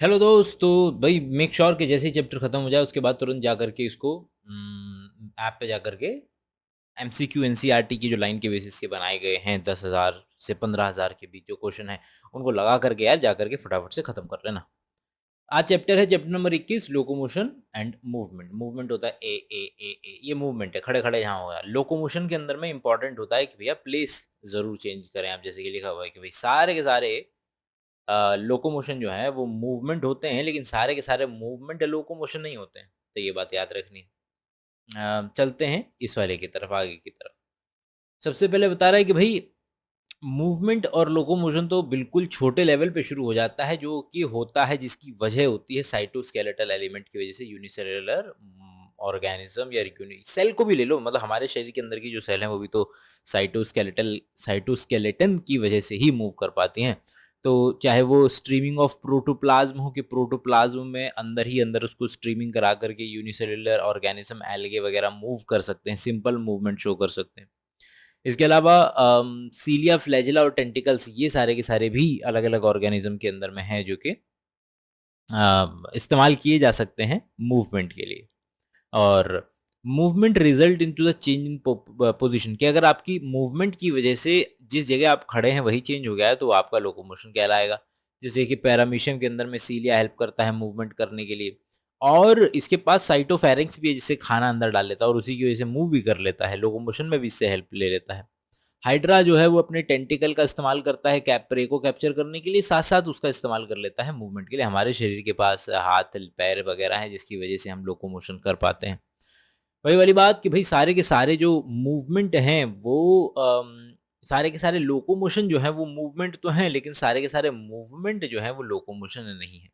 Hello दोस्त। तो भाई मेक श्योर कि जैसे ही चैप्टर खत्म हो जाए उसके बाद तुरंत जा करके इसको ऐप पे जा करके एमसीक्यू एनसीईआरटी की जो लाइन के बेसिस के बनाए गए हैं 10,000 से 15,000 के बीच जो क्वेश्चन है उनको लगा करके यार जा करके फटाफट से खत्म कर लेना। आज चैप्टर है chapter number 21, locomotion and movement. Movement होता है ए ये मूवमेंट है, खड़े खड़े जहाँ होगा। लोकोमोशन के अंदर में इंपॉर्टेंट होता है कि भैया प्लेस जरूर चेंज करें आप, जैसे कि लिखा हुआ है कि भाई सारे के सारे लोकोमोशन जो है वो मूवमेंट होते हैं, लेकिन सारे के सारे मूवमेंट लोकोमोशन नहीं होते हैं। तो ये बात याद रखनी है। चलते हैं इस वाले की तरफ, आगे की तरफ। सबसे पहले बता रहा है कि भाई मूवमेंट और लोकोमोशन तो बिल्कुल छोटे लेवल पे शुरू हो जाता है, जो कि होता है जिसकी वजह होती है साइटोस्केलेटल एलिमेंट की वजह से। यूनिसेलुलर ऑर्गेनिज्म या सेल को भी ले लो, मतलब हमारे शरीर के अंदर की जो सेल है वो भी तो साइटोस्केलेटन की वजह से ही मूव कर पाती हैं। तो चाहे वो स्ट्रीमिंग ऑफ प्रोटोप्लाज्म हो कि प्रोटोप्लाज्म में अंदर ही अंदर उसको स्ट्रीमिंग करा करके यूनिसेलुलर ऑर्गेनिज्म एल्गे वगैरह मूव कर सकते हैं, सिंपल मूवमेंट शो कर सकते हैं। इसके अलावा सीलिया, फ्लैजिला और टेंटिकल्स ये सारे के सारे भी अलग अलग ऑर्गेनिज्म के अंदर में हैं, जो कि इस्तेमाल किए जा सकते हैं मूवमेंट के लिए। और movement result into the change in position, कि अगर आपकी मूवमेंट की वजह से जिस जगह आप खड़े हैं वही चेंज हो गया है तो वो आपका लोकोमोशन कहलाएगा। जैसे कि पैरामीशियम के अंदर में सीलिया हेल्प करता है मूवमेंट करने के लिए, और इसके पास साइटोफेरिंक्स भी है जिससे खाना अंदर डाल लेता है और उसी की वजह से मूव भी कर लेता है, लोकोमोशन में भी इससे हेल्प ले लेता है। हाइड्रा जो है वो अपने टेंटिकल का इस्तेमाल करता है प्रे को कैप्चर करने के लिए, साथ साथ उसका इस्तेमाल कर लेता है मूवमेंट के लिए। हमारे शरीर के पास हाथ पैर वगैरह हैं जिसकी वजह से हम लोकोमोशन कर पाते हैं। वही वाली बात कि भाई सारे के सारे जो मूवमेंट हैं वो सारे के सारे लोकोमोशन जो है वो मूवमेंट तो हैं, लेकिन सारे के सारे मूवमेंट जो है वो लोकोमोशन नहीं है।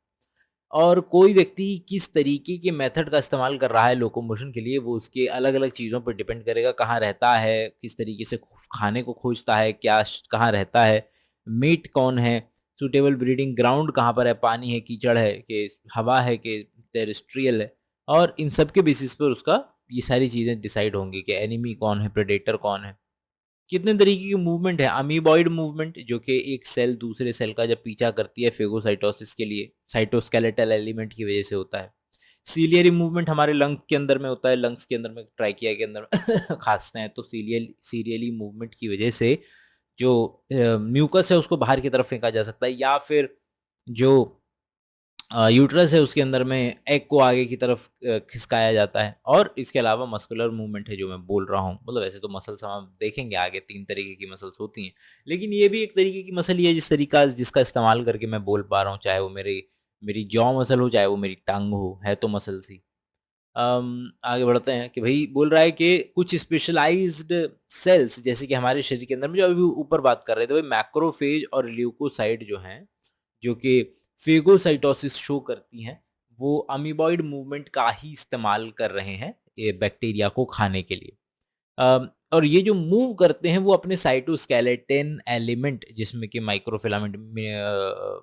और कोई व्यक्ति किस तरीके के मेथड का इस्तेमाल कर रहा है लोकोमोशन के लिए, वो उसके अलग अलग चीज़ों पर डिपेंड करेगा। कहाँ रहता है, किस तरीके से खाने को खोजता है, कहाँ रहता है, मेट कौन है, सूटेबल ब्रीडिंग ग्राउंड कहाँ पर है, पानी है, कीचड़ है कि हवा है कि टेरेस्ट्रियल है। और इन सब के बेसिस पर उसका ये सारी चीज़ें डिसाइड होंगी कि एनिमी कौन है, प्रेडेटर कौन है। कितने तरीके की मूवमेंट है? अमीबॉइड मूवमेंट, जो कि एक सेल दूसरे सेल का जब पीछा करती है फेगोसाइटोसिस के लिए, साइटोस्केलेटल एलिमेंट की वजह से होता है। सीलियरी मूवमेंट हमारे लंग के अंदर में होता है, लंग्स के अंदर में, ट्राइकिया के अंदर खांसते हैं तो सीरियली मूवमेंट की वजह से जो म्यूकस है उसको बाहर की तरफ फेंका जा सकता है, या फिर जो यूट्रस है उसके अंदर में एग को आगे की तरफ खिसकाया जाता है। और इसके अलावा मस्कुलर मूवमेंट है जो मैं बोल रहा हूँ, मतलब ऐसे तो मसल्स हम देखेंगे आगे 3 तरीके की मसल्स होती हैं, लेकिन ये भी एक तरीके की मसल ही है जिसका इस्तेमाल करके मैं बोल पा रहा हूँ, चाहे वो मेरी मेरी जॉ मसल हो, चाहे वो मेरी टंग हो, है तो मसल्स ही। आगे बढ़ते हैं कि भाई बोल रहा है कि कुछ स्पेशलाइज्ड सेल्स, जैसे कि हमारे शरीर के अंदर में जो अभी ऊपर बात कर रहे थे भाई, मैक्रोफेज और ल्यूकोसाइट जो हैं, जो कि फेगोसाइटोसिस शो करती हैं, वो अमीबॉइड मूवमेंट का ही इस्तेमाल कर रहे हैं ये बैक्टीरिया को खाने के लिए। और ये जो मूव करते हैं वो अपने साइटोस्केलेटन एलिमेंट, जिसमें कि माइक्रोफिलामेंट में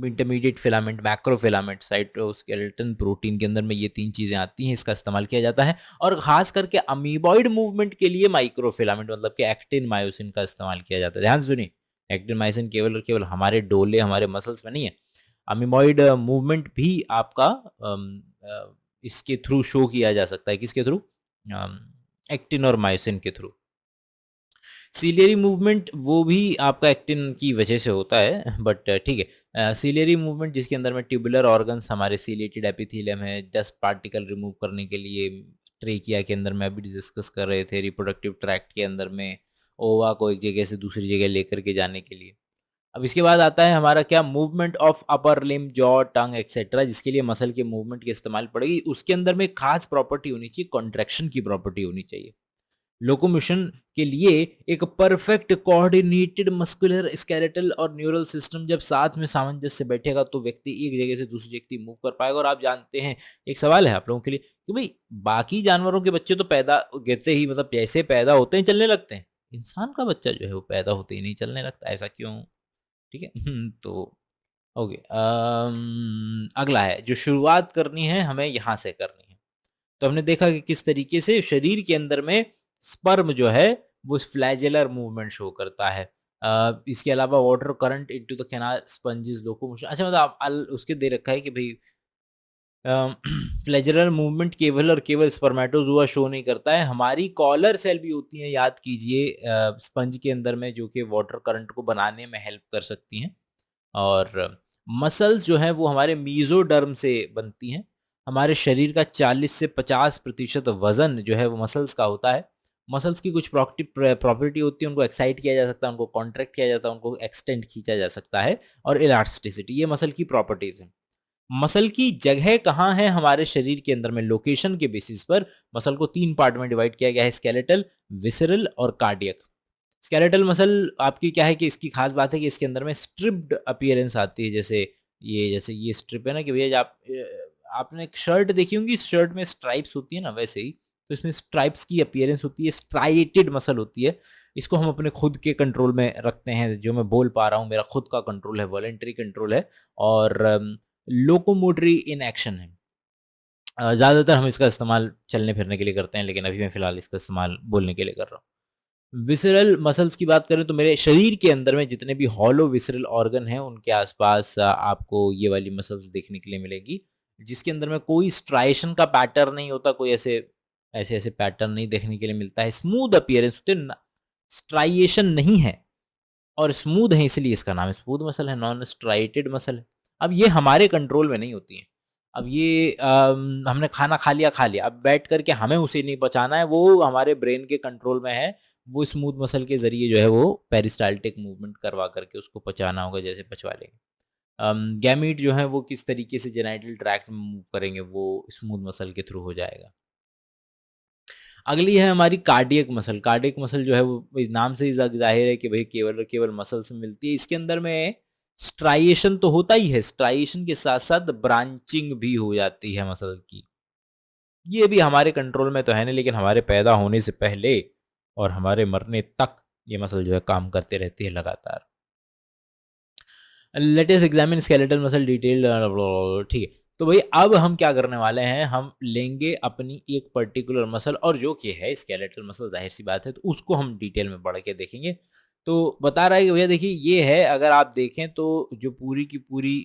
इंटरमीडिएट फिलामेंट, मैक्रोफिलामेंट, साइटोस्केलेटन प्रोटीन के अंदर में ये 3 चीज़ें आती हैं, इसका इस्तेमाल किया जाता है। और खास करके अमीबॉइड मूवमेंट के लिए माइक्रोफिलामेंट मतलब कि एक्टिन मायोसिन का इस्तेमाल किया जाता है। ध्यान से सुनिए, एक्टिन मायोसिन केवल केवल हमारे डोले, हमारे मसल्स में नहीं है। अमीबॉइड मूवमेंट भी आपका इसके थ्रू शो किया जा सकता है। किसके थ्रू? एक्टिन और मायोसिन के थ्रू। सीलियरी मूवमेंट वो भी आपका एक्टिन की वजह से होता है, बट ठीक है। सीलियरी मूवमेंट जिसके अंदर में ट्यूबुलर ऑर्गन्स, हमारे सीलिएटेड एपिथेलियम है, डस्ट पार्टिकल रिमूव करने के लिए, ट्रेकिया के अंदर में अभी डिस्कस कर रहे थे, रिप्रोडक्टिव ट्रैक्ट के अंदर में ओवा को एक जगह से दूसरी जगह लेकर के जाने के लिए। अब इसके बाद आता है हमारा क्या, movement of upper limb, jaw, tongue etcetera, जिसके लिए मसल के मूवमेंट की इस्तेमाल पड़ेगी। उसके अंदर में खास प्रॉपर्टी होनी चाहिए, कॉन्ट्रैक्शन की प्रॉपर्टी होनी चाहिए। लोकोमोशन के लिए एक परफेक्ट कोऑर्डिनेटेड मस्कुलर स्केलेटल और न्यूरल सिस्टम जब साथ में सामंजस्य बैठेगा तो व्यक्ति एक जगह से दूसरी जगह मूव कर पाएगा। और आप जानते हैं, एक सवाल है आप लोगों के लिए कि भाई बाकी जानवरों के बच्चे तो पैदा गिरते ही, मतलब जैसे पैदा होते हैं चलने लगते हैं, इंसान का बच्चा जो है वो पैदा होते ही नहीं चलने लगता, ऐसा क्यों? ठीक है। तो ओके, अगला है जो शुरुआत करनी है हमें यहाँ से करनी है। तो हमने देखा कि किस तरीके से शरीर के अंदर में स्पर्म जो है वो फ्लैजेलर मूवमेंट शो करता है, इसके अलावा water current into the canal sponges locomotion. अच्छा मतलब उसके दे रखा है कि भाई फ्लेजरल मूवमेंट केवल और केवल स्पर्मेटोजुआ शो नहीं करता है, हमारी कॉलर सेल भी होती हैं, याद कीजिए स्पंज के अंदर में, जो कि वाटर करंट को बनाने में हेल्प कर सकती हैं। और मसल्स जो हैं वो हमारे मीजोडर्म से बनती हैं। हमारे शरीर का 40 से 50% वजन जो है वो मसल्स का होता है। मसल्स की कुछ प्रॉपर्टी होती है, उनको एक्साइट किया जा सकता है, उनको कॉन्ट्रैक्ट किया जाता है, उनको एक्सटेंड खींचा जा सकता है, और इलास्टिसिटी, ये मसल की प्रॉपर्टीज हैं। मसल की जगह कहाँ है हमारे शरीर के अंदर में, लोकेशन के बेसिस पर मसल को 3 पार्ट में डिवाइड किया गया है, स्केलेटल, विसरल और कार्डियक। स्केलेटल मसल आपकी क्या है कि इसकी खास बात है कि इसके अंदर में स्ट्रिप्ड अपीयरेंस आती है, जैसे ये स्ट्रिप है ना, कि भैया आपने एक शर्ट देखी होंगी, इस शर्ट में स्ट्राइप्स होती है ना, वैसे ही तो इसमें स्ट्राइप्स की अपीयरेंस होती है, स्ट्राइटेड मसल होती है। इसको हम अपने खुद के कंट्रोल में रखते हैं, जो मैं बोल पा रहा हूँ मेरा खुद का कंट्रोल है, वॉलेंटरी कंट्रोल है, और लोकोमोटरी इन एक्शन है। ज़्यादातर हम इसका इस्तेमाल चलने फिरने के लिए करते हैं, लेकिन अभी मैं फिलहाल इसका इस्तेमाल बोलने के लिए कर रहा हूँ। विसरल मसल्स की बात करें तो मेरे शरीर के अंदर में जितने भी हॉलो विसरल ऑर्गन हैं उनके आसपास आपको ये वाली मसल्स देखने के लिए मिलेगी, जिसके अंदर में कोई स्ट्राइएशन का पैटर्न नहीं होता, कोई ऐसे ऐसे ऐसे पैटर्न नहीं देखने के लिए मिलता है, स्मूथ अपीयरेंस होते हैं, स्ट्राइएशन नहीं है और स्मूथ है, इसलिए इसका नाम स्मूथ मसल है, नॉन स्ट्राइटेड मसल है। अब ये हमारे कंट्रोल में नहीं होती है। अब ये हमने खाना खा लिया, अब बैठ करके हमें उसे नहीं पचाना है, वो हमारे ब्रेन के कंट्रोल में है। वो स्मूथ मसल के ज़रिए जो है वो पेरिस्टाल्टिक मूवमेंट करवा करके उसको पचाना होगा, जैसे पचवा लेंगे। गैमीट जो है वो किस तरीके से जेनाइटल ट्रैक्ट में मूव करेंगे, वो स्मूथ मसल के थ्रू हो जाएगा। अगली है हमारी कार्डियक मसल। कार्डियक मसल जो है वो नाम से ही ज़ाहिर है कि भाई केवल और केवल मसल से मिलती है। इसके अंदर में स्ट्राइएशन तो होता ही है, स्ट्राइएशन के साथ साथ ब्रांचिंग भी हो जाती है मसल की। ये भी हमारे कंट्रोल में तो है नहीं, लेकिन हमारे पैदा होने से पहले और हमारे मरने तक ये मसल जो है काम करते रहती है लगातार। Let us examine skeletal muscle detail. ठीक है, तो भाई अब हम क्या करने वाले हैं, हम लेंगे अपनी एक पर्टिकुलर मसल, और जो कि है स्केलेटल मसल, जाहिर सी बात है, तो उसको हम डिटेल में बढ़ के देखेंगे। तो बता रहा है कि भैया देखिए ये है, अगर आप देखें तो जो पूरी की पूरी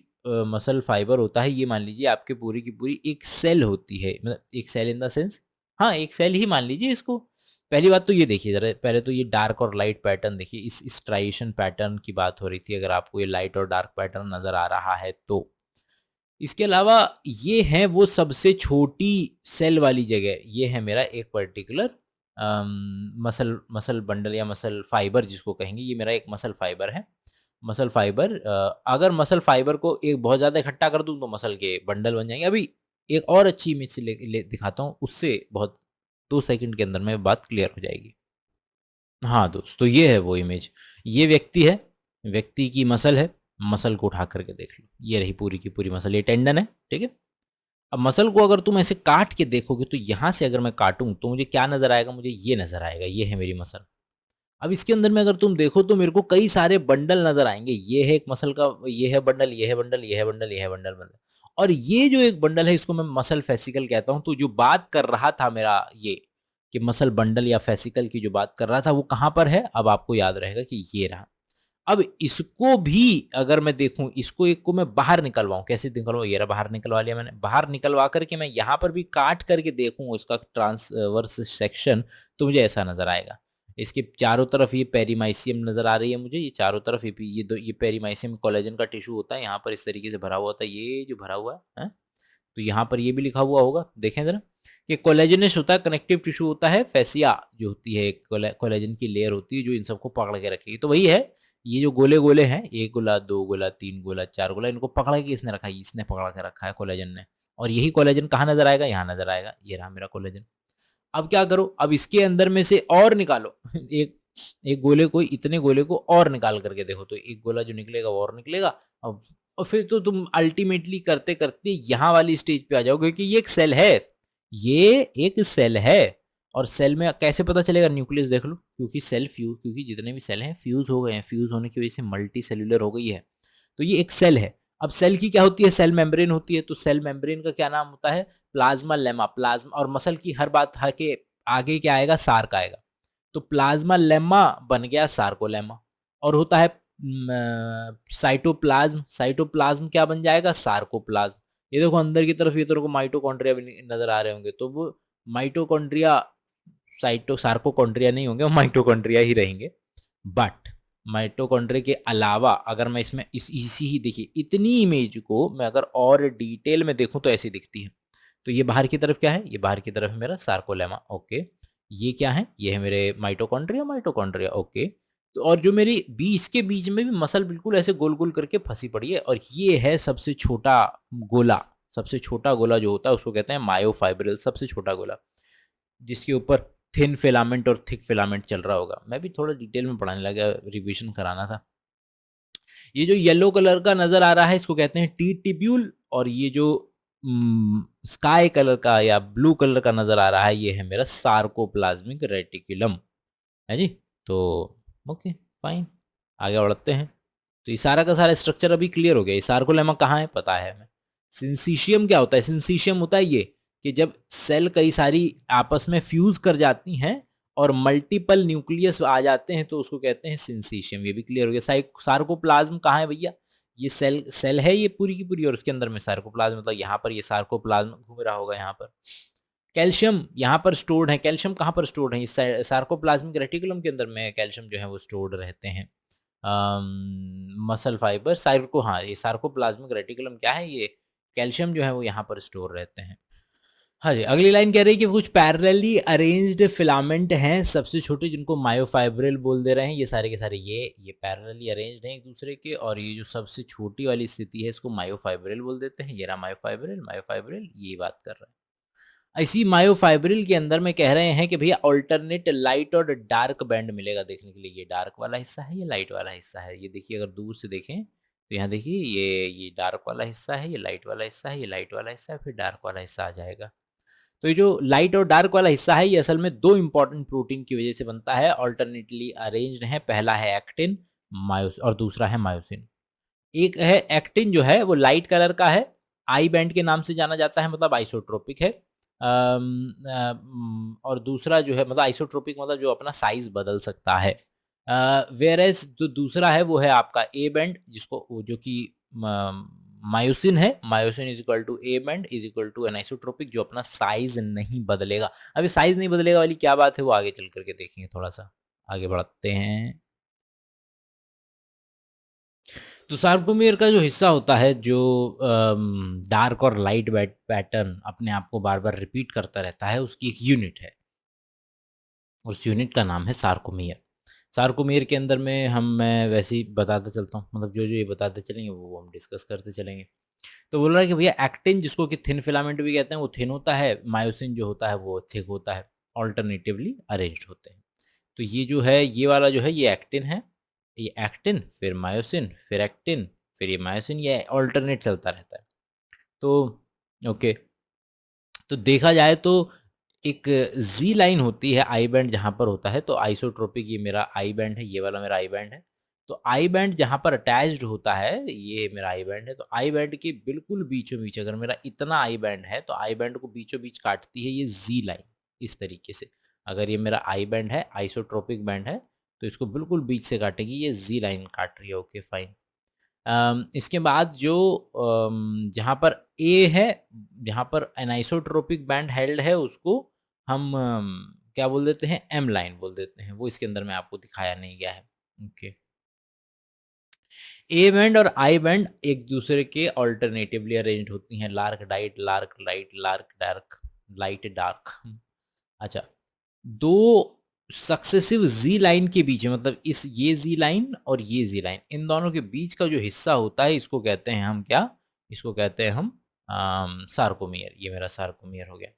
मसल फाइबर होता है, ये मान लीजिए आपके पूरी की पूरी एक सेल होती है, मतलब एक सेल इन द सेंस, हाँ एक सेल ही मान लीजिए इसको। पहली बात तो ये देखिए जरा, पहले तो ये डार्क और लाइट पैटर्न देखिए, इस स्ट्राइएशन पैटर्न की बात हो रही थी, अगर आपको ये लाइट और डार्क पैटर्न नजर आ रहा है तो। इसके अलावा ये है वो सबसे छोटी सेल वाली जगह, ये है मेरा एक पर्टिकुलर मसल मसल बंडल या मसल फाइबर जिसको कहेंगे, ये मेरा एक मसल फाइबर है। मसल फाइबर, अगर मसल फाइबर को एक बहुत ज़्यादा इकट्ठा कर दूं तो मसल के बंडल बन जाएंगे। अभी एक और अच्छी इमेज से ले दिखाता हूँ, उससे बहुत 2 सेकंड के अंदर में बात क्लियर हो जाएगी। हाँ दोस्त, तो ये है वो इमेज, ये व्यक्ति है, व्यक्ति की मसल है, मसल को उठा करके देख लो, ये रही पूरी की पूरी मसल, ये टेंडन है, ठीक है। अब मसल को अगर तुम ऐसे काट के देखोगे तो यहाँ से अगर मैं काटूं तो मुझे क्या नजर आएगा, मुझे ये नजर आएगा, ये है मेरी मसल। अब इसके अंदर में अगर तुम देखो तो मेरे को कई सारे बंडल नजर आएंगे, ये है एक मसल का, ये है बंडल, ये है बंडल, ये है बंडल, ये है बंडल बंडल, और ये जो एक बंडल है इसको मैं मसल फेसिकल कहता हूं। तो जो बात कर रहा था मेरा ये, कि मसल बंडल या फेसिकल की जो बात कर रहा था वो कहां पर है, अब आपको याद रहेगा कि ये रहा। अब इसको भी अगर मैं देखूं, इसको एक को मैं बाहर निकलवाऊं, कैसे निकलवाऊं, ये रहा बाहर निकलवा लिया मैंने, बाहर निकलवा करके मैं यहां पर भी काट करके देखूं इसका ट्रांसवर्स सेक्शन, तो मुझे ऐसा नजर आएगा। इसके चारों तरफ ये पेरीमाइसियम नजर आ रही है मुझे, ये चारों तरफ ये पेरीमाइसियम कोलेजन का टिश्यू होता है, यहाँ पर इस तरीके से भरा हुआ होता है, ये जो भरा हुआ है, तो यहाँ पर ये भी लिखा हुआ होगा, देखें जरा, कि कोलेजनस होता है, कनेक्टिव टिश्यू होता है, फेसिया जो होती है कोलेजन की लेयर होती है जो इन सबको पकड़ के रखेगी। तो वही है, ये जो गोले गोले हैं, 1 गोला 2 गोला 3 गोला 4 गोला, इनको पकड़ के इसने रखा है, इसने पकड़ के रखा है कोलेजन ने। और यही कोलेजन कहाँ नजर आएगा, यहाँ नजर आएगा, ये रहा मेरा कोलेजन। अब क्या करो, अब इसके अंदर में से और निकालो एक एक गोले को, इतने गोले को और निकाल करके देखो, तो एक गोला जो निकलेगा वो और निकलेगा। अब और फिर तो तुम अल्टीमेटली करते करते यहाँ वाली स्टेज पे आ जाओगे कि ये एक सेल है, ये एक सेल है। और सेल में कैसे पता चलेगा, न्यूक्लियस देख लो, क्योंकि सेल फ्यूज, क्योंकि जितने भी सेल हैं फ्यूज हो गए हैं, फ्यूज होने की वजह से मल्टी सेल्यूलर हो गई है, तो ये एक सेल है। अब सेल की क्या होती है, सेल मेम्ब्रेन होती है, तो सेल मेम्ब्रेन का क्या नाम होता है, प्लाज्मा लेमा। प्लाज्मा, और मसल की हर बात है कि आगे क्या आएगा, सार्क आएगा, तो प्लाज्मा लेमा बन गया सार्कोलेमा। और होता है साइटोप्लाज्म। साइटोप्लाज्म क्या बन जाएगा? सार्कोप्लाज्म। ये देखो अंदर की तरफ ये तेरे को माइटोकॉन्ड्रिया भी नजर आ रहे होंगे, तो वो माइटोकॉन्ड्रिया सार्कोकॉन्ड्रिया नहीं होंगे, वो माइटोकॉन्ड्रिया ही रहेंगे। बट माइटोकॉन्ड्रिया के अलावा अगर मैं इसमें इसी ही देखिए इतनी इमेज को मैं अगर और डिटेल में देखूं तो ऐसी दिखती है। तो ये बाहर की तरफ क्या है? ये बाहर की तरफ है मेरा सार्कोलेमा। ओके, ये क्या है? ये है मेरे माइटोकॉन्ड्रिया। Mitochondria okay. तो और जो मेरी बीच के बीच में भी मसल बिल्कुल ऐसे गोल गोल करके फंसी पड़ी है, और ये है सबसे छोटा गोला। सबसे छोटा गोला जो होता है उसको कहते हैं मायोफाइब्रिल, सबसे छोटा गोला, जिसके ऊपर थिन फिलामेंट और थिक फिलामेंट चल रहा होगा। मैं भी थोड़ा डिटेल में पढ़ाने लगा, रिवीजन कराना था। ये जो येलो कलर का नजर आ रहा है इसको कहते हैं टी टिब्यूल, और ये जो स्काई कलर का या ब्लू कलर का नजर आ रहा है ये है मेरा सार्कोप्लाज्मिक रेटिकुलम, है जी। तो ओके फाइन, आगे बढ़ते हैं। तो ये सारा का सारा स्ट्रक्चर अभी क्लियर हो गया। ये सार्कोलेमा कहाँ है पता है हमें। सिंसीशियम क्या होता है? सिंसीशियम होता है ये कि जब सेल कई सारी आपस में फ्यूज कर जाती हैं और मल्टीपल न्यूक्लियस आ जाते हैं तो उसको कहते हैं सिंसीशियम। ये भी क्लियर हो गया। सार्कोप्लाज्म कहाँ है भैया? ये सेल है ये पूरी की पूरी, और उसके अंदर में सार्कोप्लाज्म, मतलब यहाँ पर ये सार्कोप्लाज्म घूम रहा होगा यहाँ पर। कैल्शियम यहाँ पर स्टोर्ड है। कैल्शियम कहाँ पर स्टोर्ड है? इस सार्कोप्लाज्मिक रेटिकुलम के अंदर में कैल्शियम जो है वो स्टोर्ड रहते हैं। मसल फाइबर सार्को, हाँ ये सार्कोप्लाज्मिक रेटिकुलम क्या है? ये कैल्शियम जो है वो यहाँ पर स्टोर रहते हैं। हाँ जी, अगली लाइन कह रही है कि कुछ पैरेलली अरेंज्ड फिलामेंट हैं सबसे छोटे, जिनको मायोफाइब्रिल बोल दे रहे हैं। ये सारे के सारे ये पैरेलली अरेंज्ड हैं एक दूसरे के, और ये जो सबसे छोटी वाली स्थिति है इसको मायोफाइब्रिल बोल देते हैं। ये रहा मायोफाइब्रिल। मायोफाइब्रिल ये बात कर रहे हैं। इसी मायोफाइब्रिल के अंदर में कह रहे हैं कि भैया ऑल्टरनेट लाइट और डार्क बैंड मिलेगा देखने के लिए। ये डार्क वाला हिस्सा है, ये लाइट वाला हिस्सा है। ये देखिए अगर दूर से देखें तो यहाँ देखिए ये डार्क वाला हिस्सा है, ये लाइट वाला हिस्सा है, ये लाइट वाला हिस्सा है, फिर डार्क वाला हिस्सा आ जाएगा। तो ये जो लाइट और डार्क वाला हिस्सा है ये असल में दो इंपॉर्टेंट प्रोटीन की वजह से बनता है, ऑल्टरनेटली अरेंज्ड है। पहला है एक्टिन मायोस और दूसरा है मायोसिन। एक है एक्टिन जो है वो लाइट कलर का है, आई बैंड के नाम से जाना जाता है, मतलब आइसोट्रोपिक है। और दूसरा जो है मतलब आइसोट्रोपिक मतलब जो अपना साइज बदल सकता है। वेयर एज जो दूसरा है वो है आपका ए बैंड, जिसको जो कि मायोसिन है। Myosin is equal to A band is equal to anisotropic, जो अपना साइज नहीं बदलेगा। अभी साइज नहीं बदलेगा वाली क्या बात है वो आगे चल करके देखेंगे। थोड़ा सा आगे बढ़ते हैं। तो सार्कोमेयर का जो हिस्सा होता है जो डार्क और लाइट पैटर्न अपने आप को बार बार रिपीट करता रहता है, उसकी एक यूनिट है, उस यूनिट का नाम है सार्कोमेयर। सार्कोमेयर के अंदर में मैं वैसे ही बताता चलता हूँ, मतलब जो जो ये बताते चलेंगे वो हम डिस्कस करते चलेंगे। तो बोल रहा है कि भैया एक्टिन जिसको कि थिन फिलामेंट भी कहते हैं वो थिन होता है, मायोसिन जो होता है वो थिक होता है, ऑल्टरनेटिवली अरेंज्ड होते हैं। तो ये जो है ये वाला जो है ये एक्टिन है, ये एक्टिन फिर मायोसिन फिर एक्टिन फिर ये मायोसिन, ये ऑल्टरनेट चलता रहता है। तो ओके, तो देखा जाए तो एक जी लाइन होती है आई बैंड जहां पर होता है, तो आइसोट्रोपिक ये मेरा आई बैंड है, ये वाला मेरा आई बैंड है। तो आई बैंड जहां पर अटैच्ड होता है ये मेरा आई बैंड है। तो आई बैंड के बिल्कुल बीचों बीच अगर मेरा इतना आई बैंड है तो आई बैंड को बीचों बीच काटती है ये जी लाइन, इस तरीके से। अगर ये मेरा आई बैंड है, आइसोट्रोपिक बैंड है, तो इसको बिल्कुल बीच से काटेगी, ये जी लाइन काट रही है। Okay fine. इसके बाद जो जहाँ पर ए है, जहाँ पर एनाइसोट्रोपिक बैंड हेल्ड है उसको हम क्या बोल देते हैं? एम लाइन बोल देते हैं। वो इसके अंदर में आपको दिखाया नहीं गया है। ओके, ए बैंड और आई बैंड एक दूसरे के ऑल्टरनेटिवली अरेंज होती हैं, lark diet lark light lark dark light dark. अच्छा, दो सक्सेसिव जी लाइन के बीच में, मतलब इस ये जी लाइन और ये जी लाइन, इन दोनों के बीच का जो हिस्सा होता है इसको कहते हैं हम क्या? इसको कहते हैं हम सार्कोमियर। ये मेरा सार्कोमियर हो गया।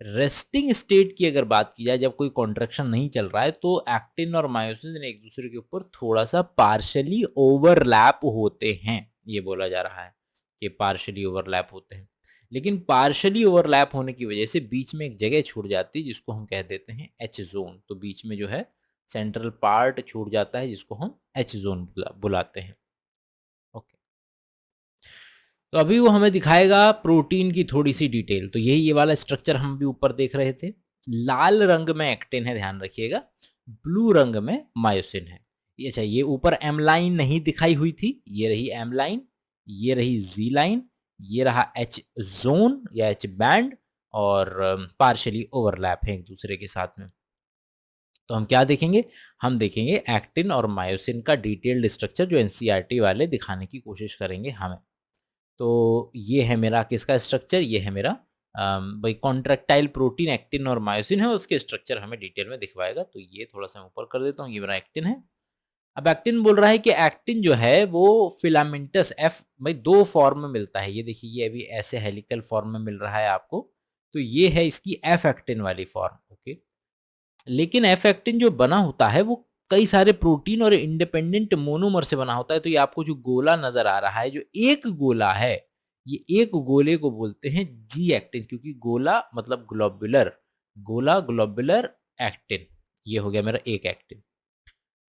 रेस्टिंग स्टेट की अगर बात की जाए, जब कोई कॉन्ट्रैक्शन नहीं चल रहा है, तो एक्टिन और मायोसिन एक दूसरे के ऊपर थोड़ा सा पार्शली ओवरलैप होते हैं। ये बोला जा रहा है कि पार्शली ओवरलैप होते हैं, लेकिन पार्शली ओवरलैप होने की वजह से बीच में एक जगह छूट जाती है जिसको हम कह देते हैं एच जोन। तो बीच में जो है सेंट्रल पार्ट छूट जाता है जिसको हम एच जोन बुलाते हैं। ओके, तो अभी वो हमें दिखाएगा प्रोटीन की थोड़ी सी डिटेल। तो यही ये वाला स्ट्रक्चर हम भी ऊपर देख रहे थे। लाल रंग में एक्टिन है, ध्यान रखिएगा, ब्लू रंग में मायोसिन है। अच्छा, ये ऊपर एम लाइन नहीं दिखाई हुई थी, ये रही एम लाइन, ये रही जी लाइन, ये रहा एच जोन या एच बैंड, और पार्शली ओवरलैप है एक दूसरे के साथ में। तो हम क्या देखेंगे, हम देखेंगे एक्टिन और मायोसिन का डिटेल्ड स्ट्रक्चर, जो एनसीईआरटी वाले दिखाने की कोशिश करेंगे हमें। तो ये है मेरा किसका स्ट्रक्चर, ये है मेरा भाई कॉन्ट्रैक्टाइल प्रोटीन एक्टिन और मायोसिन है, उसके स्ट्रक्चर हमें डिटेल में दिखवाएगा। तो ये थोड़ा सा मैं ऊपर कर देता हूँ, ये मेरा एक्टिन है। अब एक्टिन बोल रहा है कि एक्टिन जो है वो फिलामेंटस एफ भाई 2 फॉर्म में मिलता है। ये देखिए, ये अभी ऐसे हेलिकल फॉर्म में मिल रहा है आपको, तो ये है इसकी एफ एक्टिन वाली फॉर्म। ओके, लेकिन एफ एक्टिन जो बना होता है वो कई सारे प्रोटीन और इंडिपेंडेंट मोनोमर से बना होता है। तो ये आपको जो गोला नजर आ रहा है, जो एक गोला है, ये एक गोले को बोलते हैं जी एक्टिन, क्योंकि गोला मतलब ग्लोबुलर, गोला ग्लोबुलर एक्टिन, ये हो गया मेरा एक एक्टिन।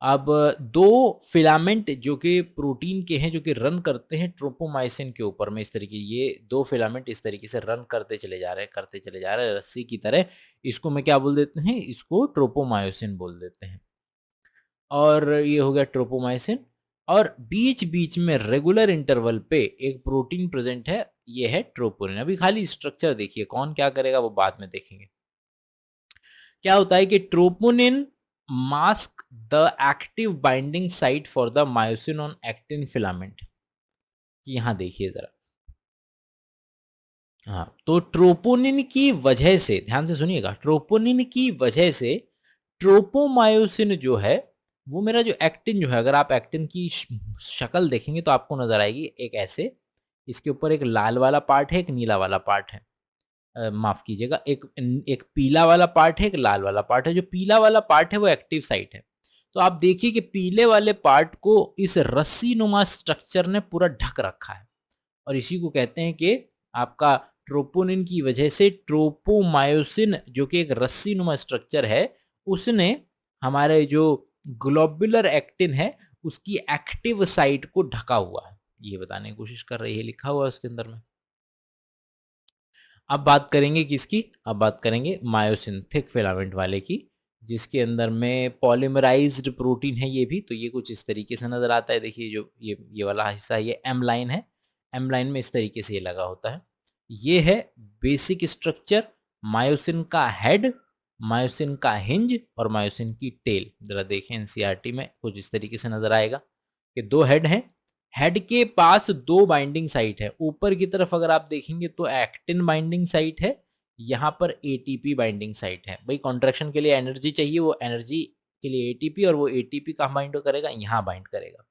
अब 2 फिलामेंट जो कि प्रोटीन के हैं, जो कि रन करते हैं ट्रोपोमाइसिन के ऊपर में, इस तरीके, ये 2 फिलामेंट इस तरीके से रन करते चले जा रहे हैं, करते चले जा रहे हैं रस्सी की तरह। इसको मैं क्या बोल देते हैं, इसको ट्रोपोमायोसिन बोल देते हैं। और ये हो गया ट्रोपोमाइसिन, और बीच बीच में रेगुलर इंटरवल पे एक प्रोटीन प्रेजेंट है, ये है ट्रोपोनिन। अभी खाली स्ट्रक्चर देखिए, कौन क्या करेगा वो बाद में देखेंगे। क्या होता है कि troponin mask the active binding site for the myosin on actin filament. यहां देखिए जरा, हाँ, तो ट्रोपोनिन की वजह से, ध्यान से सुनिएगा, ट्रोपोनिन की वजह से ट्रोपोमायोसिन जो है, वो मेरा जो एक्टिन जो है, अगर आप एक्टिन की शक्ल देखेंगे तो आपको नजर आएगी एक ऐसे, इसके ऊपर एक लाल वाला पार्ट है, एक नीला वाला पार्ट है, माफ कीजिएगा, एक एक पीला वाला पार्ट है, एक लाल वाला पार्ट है। जो पीला वाला पार्ट है वो एक्टिव साइट है। तो आप देखिए कि पीले वाले पार्ट को इस रस्सी नुमा स्ट्रक्चर ने पूरा ढक रखा है, और इसी को कहते हैं कि आपका ट्रोपोनिन की वजह से ट्रोपोमायोसिन, जो कि एक रस्सी नुमा स्ट्रक्चर है, उसने हमारे जो ग्लोबुलर एक्टिन है उसकी एक्टिव साइट को ढका हुआ है। ये बताने की कोशिश कर रही है, लिखा हुआ है उसके अंदर में। अब बात करेंगे किसकी, अब बात करेंगे मायोसिन थिक फिलामेंट वाले की, जिसके अंदर में पॉलीमराइज्ड प्रोटीन है ये भी। तो ये कुछ इस तरीके से नजर आता है, देखिए जो ये वाला हिस्सा, ये एम लाइन है, एम लाइन में इस तरीके से ये लगा होता है। ये है बेसिक स्ट्रक्चर मायोसिन का हेड, मायोसिन का हिंज और मायोसिन की टेल। जरा देखें एनसीईआरटी में कुछ इस तरीके से नजर आएगा कि 2 हेड हैं, हेड के पास 2 बाइंडिंग साइट है। ऊपर की तरफ अगर आप देखेंगे तो एक्टिन बाइंडिंग साइट है, यहाँ पर एटीपी बाइंडिंग साइट है। भाई कॉन्ट्रैक्शन के लिए एनर्जी चाहिए, वो एनर्जी के लिए एटीपी, और वो एटीपी कहाँ बाइंड करेगा, यहाँ बाइंड करेगा।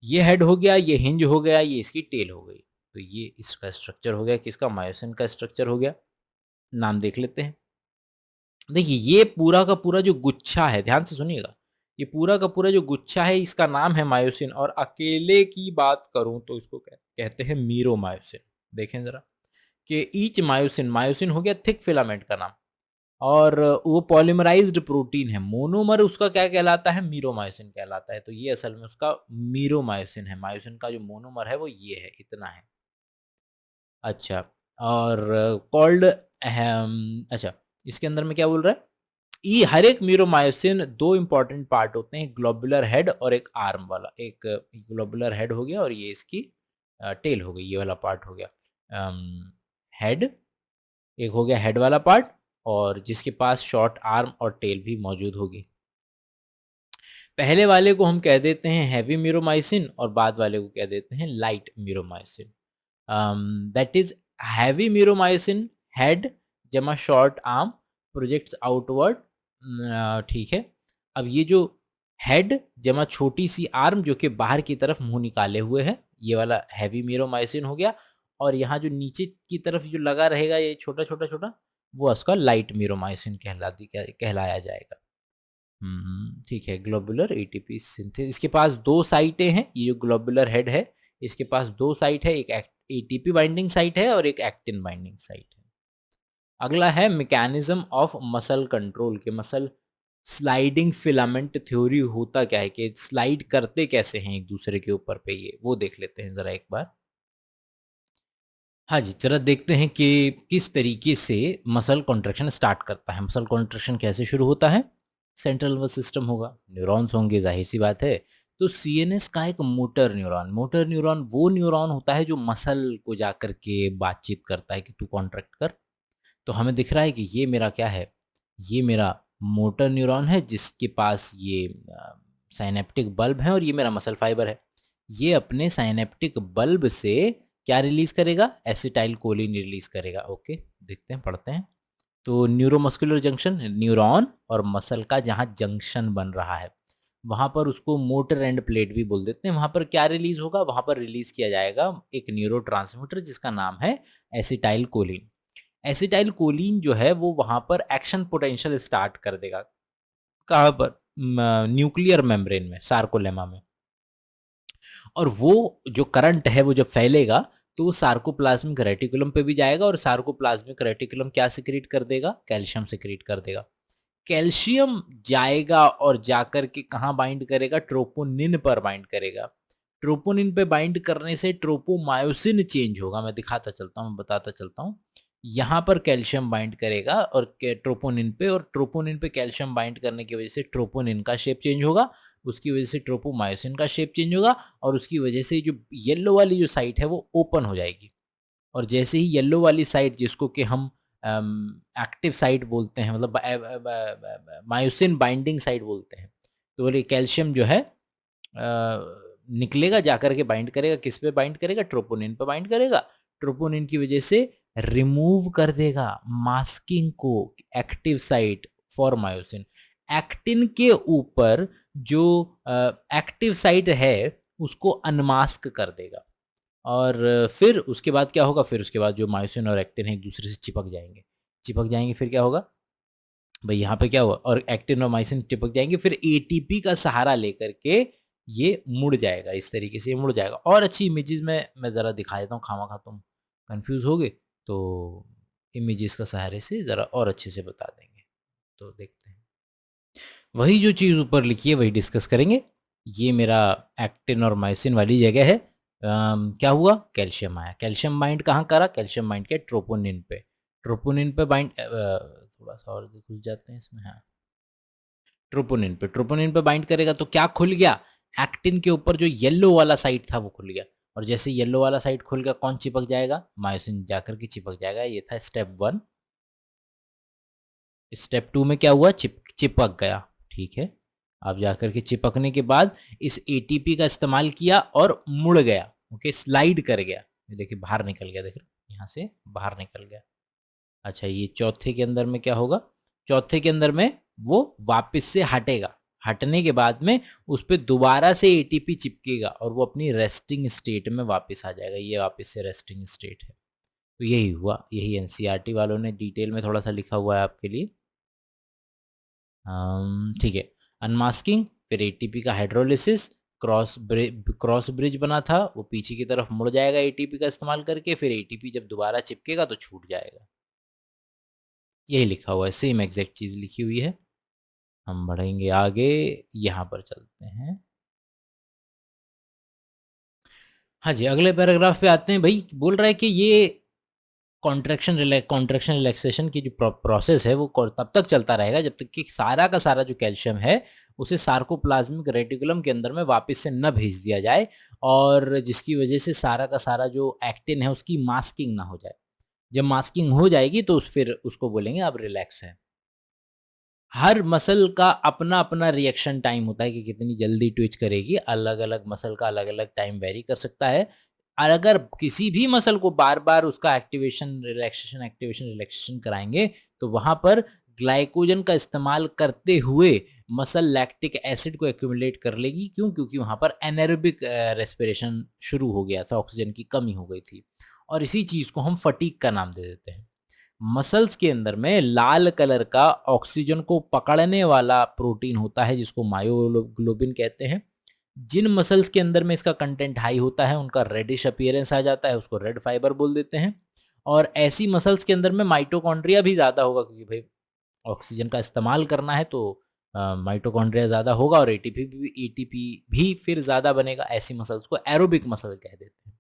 ये हेड हो गया, ये हिंज हो गया, ये इसकी टेल हो गई। तो ये इसका स्ट्रक्चर हो गया, किसका, मायोसिन का स्ट्रक्चर हो गया। नाम देख लेते हैं। देखिए, ये पूरा का पूरा जो गुच्छा है, ध्यान से सुनिएगा, ये पूरा का पूरा जो गुच्छा है इसका नाम है मायोसिन, और अकेले की बात करूं तो इसको कहते हैं मीरोमायोसिन। देखें जरा कि ईच मायोसिन, मायोसिन हो गया थिक फिलामेंट का नाम, और वो पॉलीमराइज्ड प्रोटीन है, मोनोमर उसका क्या कहलाता है, मीरोमायोसिन कहलाता है। तो ये असल में उसका मीरोमायोसिन है, मायोसिन का जो मोनोमर है वो ये है, इतना है। अच्छा, और कॉल्ड, अच्छा, इसके अंदर में क्या बोल रहा है, हर एक मीरोमायोसिन 2 इंपॉर्टेंट पार्ट होते हैं, ग्लोबुलर हेड और एक आर्म वाला। एक ग्लोबुलर हेड हो गया, और ये इसकी टेल हो गई, ये वाला पार्ट हो गया हेड, एक हो गया हेड वाला पार्ट, और जिसके पास शॉर्ट आर्म और टेल भी मौजूद होगी। पहले वाले को हम कह देते हैं हैवी मीरोमाइसिन, और बाद वाले को कह देते हैं light मीरोमाइसिन। That is heavy मीरोमाइसिन head जमा शॉर्ट आर्म प्रोजेक्ट्स आउटवर्ड। ठीक है, अब ये जो हेड जमा छोटी सी आर्म जो कि बाहर की तरफ मुंह निकाले हुए है, ये वाला हैवी मीरोमाइसिन हो गया। और यहाँ जो नीचे की तरफ जो लगा रहेगा ये छोटा छोटा छोटा, वो उसका लाइट मीरोमाइसिन कहलाया जाएगा। ठीक है, ग्लोबुलर एटीपी सिंथेस, इसके पास 2 साइटें हैं। ये जो ग्लोबुलर हेड है इसके पास 2 साइट है, एक एटीपी बाइंडिंग साइट है और एक एक्टिन बाइंडिंग साइट है। अगला है मैकेनिज्म ऑफ मसल कंट्रोल, के मसल स्लाइडिंग फिलामेंट थ्योरी होता क्या है, कि स्लाइड करते कैसे हैं एक दूसरे के ऊपर पे, ये वो देख लेते हैं जरा एक बार। हाँ जी, जरा देखते हैं कि किस तरीके से मसल कॉन्ट्रैक्शन स्टार्ट करता है, मसल कॉन्ट्रैक्शन कैसे शुरू होता है। सेंट्रल नर्वस सिस्टम होगा, न्यूरॉन्स होंगे, जाहिर सी बात है। तो सीएनएस का एक मोटर न्यूरॉन वो न्यूरॉन होता है जो मसल को जाकर के बातचीत करता है कि तू कॉन्ट्रैक्ट कर। तो हमें दिख रहा है कि ये मेरा क्या है, ये मेरा मोटर न्यूरॉन है जिसके पास ये साइनेप्टिक बल्ब है और ये मेरा मसल फाइबर है। ये अपने साइनेप्टिक बल्ब से क्या रिलीज करेगा, एसिटाइल कोलिन रिलीज करेगा। ओके, देखते हैं, पढ़ते हैं। तो न्यूरोमस्कुलर जंक्शन, न्यूरॉन और मसल का जहाँ जंक्शन बन रहा है वहाँ पर उसको मोटर एंड प्लेट भी बोल देते हैं। वहाँ पर क्या रिलीज होगा, वहाँ पर रिलीज किया जाएगा एक न्यूरोट्रांसमीटर जिसका नाम है एसिटाइल कोलिन। एसिटाइल कोलिन जो है वो वहाँ पर एक्शन पोटेंशियल स्टार्ट कर देगा। कहाँ पर, न्यूक्लियर मेम्ब्रेन में, सार्कोलेमा में। और वो जो करंट है वो जब फैलेगा तो वो सार्कोप्लाज्मिक रेटिकुलम पे भी जाएगा और सार्कोप्लाज्मिक रेटिकुलम क्या सिक्रीट कर देगा, कैल्शियम सिक्रीट कर देगा। कैल्शियम जाएगा और जाकर के कहाँ बाइंड करेगा, ट्रोपोनिन पर बाइंड करेगा। ट्रोपोनिन पे बाइंड करने से ट्रोपोमायोसिन चेंज होगा। मैं दिखाता चलता हूँ, बताता चलता हूँ। यहाँ पर कैल्शियम बाइंड करेगा और ट्रोपोनिन पे, और ट्रोपोनिन पे कैल्शियम बाइंड करने की वजह से ट्रोपोनिन का शेप चेंज होगा, उसकी वजह से ट्रोपोमायोसिन का शेप चेंज होगा, और उसकी वजह से जो येलो वाली जो साइट है वो ओपन हो जाएगी। और जैसे ही येलो वाली साइट, जिसको कि हम एक्टिव साइट बोलते हैं, मतलब मायोसिन बाइंडिंग साइट बोलते हैं, तो बोले कैल्शियम जो है निकलेगा, जाकर के बाइंड करेगा, किस पे बाइंड करेगा, ट्रोपोनिन पे बाइंड करेगा। ट्रोपोनिन की वजह से रिमूव कर देगा मास्किंग को, active site for myosin. Actin के ऊपर जो एक्टिव साइट है उसको अनमास्क कर देगा। और फिर उसके बाद क्या होगा, फिर उसके बाद जो मायोसिन और एक्टिन है एक दूसरे से चिपक जाएंगे। चिपक जाएंगे, फिर क्या होगा भाई, यहाँ पे क्या हुआ, और एक्टिन और मायोसिन चिपक जाएंगे, फिर एटीपी का सहारा लेकर के ये मुड़ जाएगा। इस तरीके से ये मुड़ जाएगा। और अच्छी इमेजेस में मैं ज़रा दिखा देता हूँ, खामा तुम कंफ्यूज हो गए तो इमेजेस का सहारे से ज़रा और अच्छे से बता देंगे। तो देखते हैं, वही जो चीज़ ऊपर लिखी है वही डिस्कस करेंगे। ये मेरा एक्टिन और मायोसिन वाली जगह है। क्या हुआ, कैल्शियम आया। कैल्शियम बाइंड कहाँ करा, कैल्शियम बाइंड किया ट्रोपोनिन पे। ट्रोपोनिन पे बाइंड, थोड़ा सा और घुस जाते हैं इसमें, हाँ, ट्रोपोनिन पे बाइंड करेगा तो क्या खुल गया, एक्टिन के ऊपर जो येलो वाला साइट था वो खुल गया। और जैसे येलो वाला साइट खुल गया, कौन चिपक जाएगा, मायोसिन जाकर के चिपक जाएगा। ये था स्टेप 1। स्टेप 2 में क्या हुआ, चिपक गया, ठीक है। अब जाकर के चिपकने के बाद इस एटीपी का इस्तेमाल किया और मुड़ गया, ओके, स्लाइड कर गया। ये देखिए बाहर निकल गया, देख रहे हो, यहाँ से बाहर निकल गया। अच्छा, ये चौथे के अंदर में क्या होगा, चौथे के अंदर में वो वापस से हटेगा। हटने के बाद में उस पर दोबारा से एटीपी चिपकेगा और वो अपनी रेस्टिंग स्टेट में वापस आ जाएगा। ये वापस से रेस्टिंग स्टेट है। तो यही हुआ, यही एनसीईआरटी वालों ने डिटेल में थोड़ा सा लिखा हुआ है आपके लिए। ठीक है, अनमास्किंग, फिर एटीपी का हाइड्रोलिसिस, क्रॉस ब्रिज बना था वो पीछे की तरफ मुड़ जाएगा एटीपी का इस्तेमाल करके, फिर एटीपी जब दोबारा चिपकेगा तो छूट जाएगा। यही लिखा हुआ है, सेम एग्जैक्ट चीज लिखी हुई है। हम बढ़ेंगे आगे, यहाँ पर चलते हैं। हाँ जी, अगले पैराग्राफ पे आते हैं। भाई बोल रहा है कि ये कॉन्ट्रैक्शन रिलैक्सेशन की जो प्रोसेस है वो तब तक चलता रहेगा जब तक कि सारा का सारा जो कैल्शियम है उसे सार्कोप्लाज्मिक रेटिकुलम के अंदर में वापस से न भेज दिया जाए, और जिसकी वजह से सारा का सारा जो एक्टिन है उसकी मास्किंग ना हो जाए। जब मास्किंग हो जाएगी तो फिर उसको बोलेंगे अब रिलैक्स है। हर मसल का अपना अपना रिएक्शन टाइम होता है कि कितनी जल्दी ट्विच करेगी। अलग अलग मसल का अलग अलग टाइम वेरी कर सकता है। और अगर किसी भी मसल को बार बार उसका एक्टिवेशन रिलैक्सेशन कराएंगे तो वहां पर ग्लाइकोजन का इस्तेमाल करते हुए मसल लैक्टिक एसिड को एक्यूमुलेट कर लेगी। क्यों, क्योंकि वहां पर एनएरोबिक रेस्पिरेशन शुरू हो गया था, ऑक्सीजन की कमी हो गई थी। और इसी चीज को हम फटीग का नाम दे देते हैं। मसल्स के अंदर में लाल कलर का ऑक्सीजन को पकड़ने वाला प्रोटीन होता है जिसको मायोग्लोबिन कहते हैं। जिन मसल्स के अंदर में इसका कंटेंट हाई होता है उनका रेडिश अपीयरेंस आ जाता है, उसको रेड फाइबर बोल देते हैं। और ऐसी मसल्स के अंदर में माइटोकॉन्ड्रिया भी ज्यादा होगा, क्योंकि भाई ऑक्सीजन का इस्तेमाल करना है तो माइटोकॉन्ड्रिया ज्यादा होगा, और एटीपी भी फिर ज्यादा बनेगा। ऐसी मसल्स को एरोबिक मसल कह देते हैं।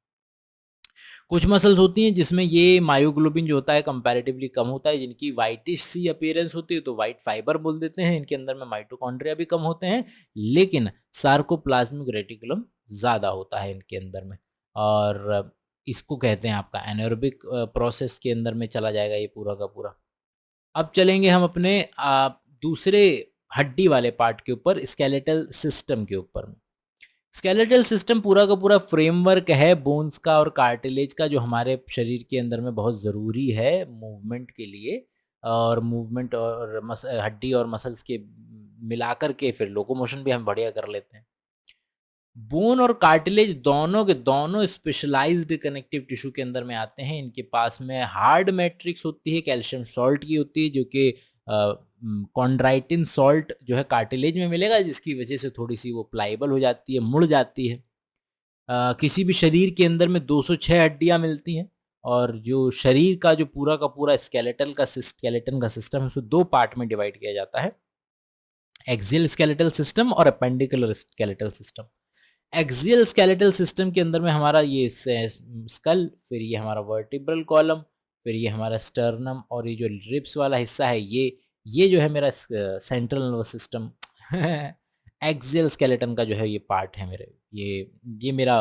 कुछ मसल्स होती हैं जिसमें ये मायोग्लोबिन जो होता है कंपैरेटिवली कम होता है, जिनकी व्हाइटिश सी अपीयरेंस होती है, तो व्हाइट फाइबर बोल देते हैं। इनके अंदर में माइटोकॉन्ड्रिया भी कम होते हैं, लेकिन सार्कोप्लाज्मिक रेटिकुलम ज़्यादा होता है इनके अंदर में। और इसको कहते हैं आपका एनारोबिक प्रोसेस के अंदर में चला जाएगा ये पूरा का पूरा। अब चलेंगे हम अपने दूसरे हड्डी वाले पार्ट के ऊपर, स्केलेटल सिस्टम के ऊपर। स्केलेटल सिस्टम पूरा का पूरा फ्रेमवर्क है बोन्स का और कार्टिलेज का, जो हमारे शरीर के अंदर में बहुत ज़रूरी है मूवमेंट के लिए। और मूवमेंट और हड्डी और मसल्स के मिलाकर के फिर लोकोमोशन भी हम बढ़िया कर लेते हैं। बोन और कार्टिलेज दोनों के दोनों स्पेशलाइज्ड कनेक्टिव टिश्यू के अंदर में आते हैं। इनके पास में हार्ड मैट्रिक्स होती है, कैल्शियम सॉल्ट की होती है, जो कि कॉन्ड्राइटिन सॉल्ट जो है कार्टिलेज में मिलेगा, जिसकी वजह से थोड़ी सी वो प्लाइबल हो जाती है, मुड़ जाती है। किसी भी शरीर के अंदर में 206 हड्डियां मिलती हैं, और जो शरीर का जो पूरा का पूरा स्केलेटन का सिस्टम है, उसको दो पार्ट में डिवाइड किया जाता है, एक्सियल स्केलेटल सिस्टम और appendicular skeletal system. Axial skeletal system के अंदर में हमारा ये स्कल, फिर ये हमारा वर्टिब्रल कॉलम, फिर ये हमारा स्टर्नम, और ये जो रिब्स वाला हिस्सा है ये जो है मेरा central nervous system. Axial skeleton का जो है ये पार्ट है मेरे, ये मेरा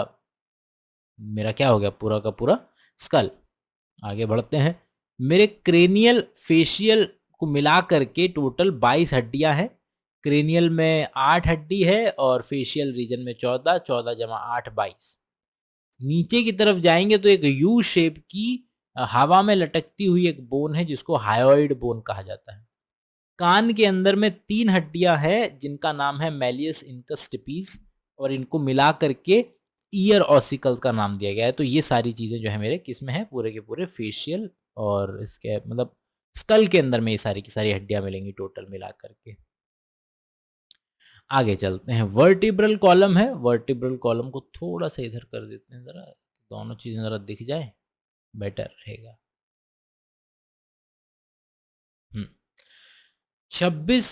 मेरा क्या हो गया पूरा का पूरा स्कल। आगे बढ़ते हैं। मेरे क्रेनियल फेशियल को मिला करके टोटल 22 हड्डियां हैं। क्रेनियल में 8 हड्डी है और फेशियल रीजन में 14, 14 जमा 8 22। नीचे की तरफ जाएंगे तो एक यू शेप की हवा में लटकती हुई एक बोन है, जिसको हायोइड बोन कहा जाता है। कान के अंदर में 3 हड्डियां हैं, जिनका नाम है मैलियस इनकस स्टिपीज, और इनको मिला करके ईयर ऑसिकल का नाम दिया गया है। तो ये सारी चीजें जो है मेरे किस में है, पूरे के पूरे फेशियल और इसके मतलब स्कल के अंदर में ये सारी की सारी हड्डियां मिलेंगी टोटल मिला करके। आगे चलते हैं। वर्टिब्रल कॉलम है, वर्टिब्रल कॉलम को थोड़ा सा इधर कर देते हैं, जरा दोनों चीजें जरा दिख जाए, बेटर रहेगा। 26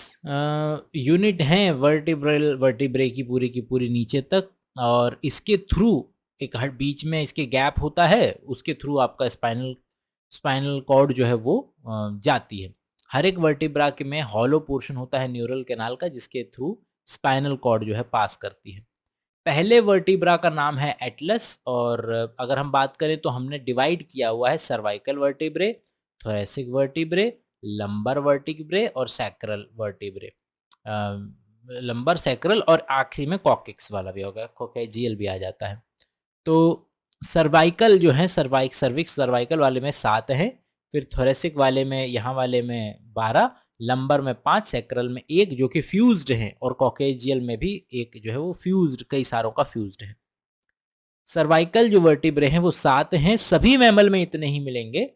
यूनिट हैं वर्टिब्रे की पूरी नीचे तक, और इसके थ्रू एक हर बीच में इसके गैप होता है, उसके थ्रू आपका स्पाइनल कॉर्ड जो है वो जाती है। हर एक वर्टिब्रा के में हॉलो पोर्शन होता है न्यूरल कैनाल का, जिसके थ्रू स्पाइनल कॉर्ड जो है पास करती है। पहले वर्टिब्रा का नाम है एटलस, और अगर हम बात करें तो हमने डिवाइड किया हुआ है cervical vertebrae, thoracic vertebrae, lumbar vertebrae और सैक्रल वर्टिब्रे। लंबर, सैक्रल और आखिरी में कॉकेक्स वाला भी होगा, कोकेजियल भी आ जाता है। तो सर्वाइकल जो है सर्विक्स सर्वाइकल वाले में 7 है, फिर थोरेसिक वाले में यहाँ वाले में 12, लंबर में 5, सैक्रल में 1 जो कि फ्यूज्ड है, और कॉकेजियल में भी एक जो है वो फ्यूज्ड, कई सारों का फ्यूज्ड है। सर्वाइकल जो वर्टिब्रे हैं वो 7 हैं, सभी मैमल में इतने ही मिलेंगे।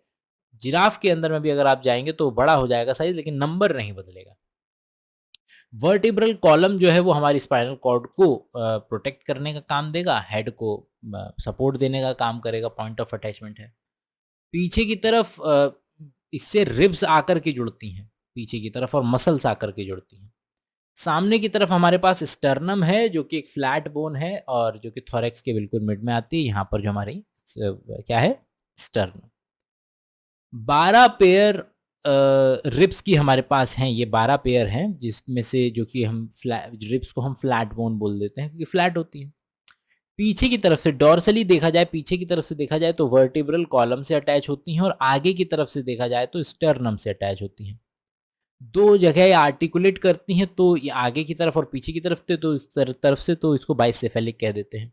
जिराफ के अंदर में भी अगर आप जाएंगे तो बड़ा हो जाएगा साइज, लेकिन नंबर नहीं बदलेगा। वर्टिब्रल कॉलम जो है वो हमारी स्पाइनल कॉर्ड को प्रोटेक्ट करने का काम देगा, हेड को सपोर्ट देने का काम करेगा, पॉइंट ऑफ अटैचमेंट है। पीछे की तरफ इससे रिब्स आकर के जुड़ती हैं पीछे की तरफ, और मसल्स आकर के जुड़ती हैं। सामने की तरफ हमारे पास स्टर्नम है, जो कि एक फ्लैट बोन है, और जो कि थोरेक्स के बिल्कुल मिड में आती है। यहाँ पर जो हमारी क्या है, स्टर्नम। 12 पेयर रिब्स की हमारे पास हैं, ये 12 पेयर हैं, जिसमें से जो कि हम रिब्स को हम फ्लैट बोन बोल देते हैं, क्योंकि फ्लैट होती है। पीछे की तरफ से डॉर्सली देखा जाए, पीछे की तरफ से देखा जाए तो वर्टिब्रल कॉलम से अटैच होती हैं, और आगे की तरफ से देखा जाए तो स्टर्नम से अटैच होती हैं। दो जगह आर्टिकुलेट करती हैं, तो ये आगे की तरफ और पीछे की तरफ से, तो इस तरफ से तो इसको बाइसेफेलिक कह देते हैं।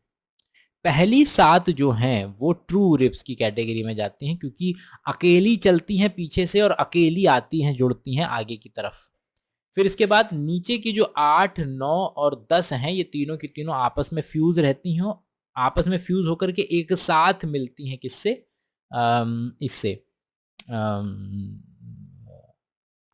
पहली 7 जो हैं वो ट्रू रिब्स की कैटेगरी में जाती हैं, क्योंकि अकेली चलती हैं पीछे से और अकेली आती हैं, जुड़ती हैं आगे की तरफ। फिर इसके बाद नीचे की जो 8, 9 और 10 हैं, ये तीनों की तीनों आपस में फ्यूज रहती हैं, आपस में फ्यूज होकर के एक साथ मिलती हैं, किससे, इससे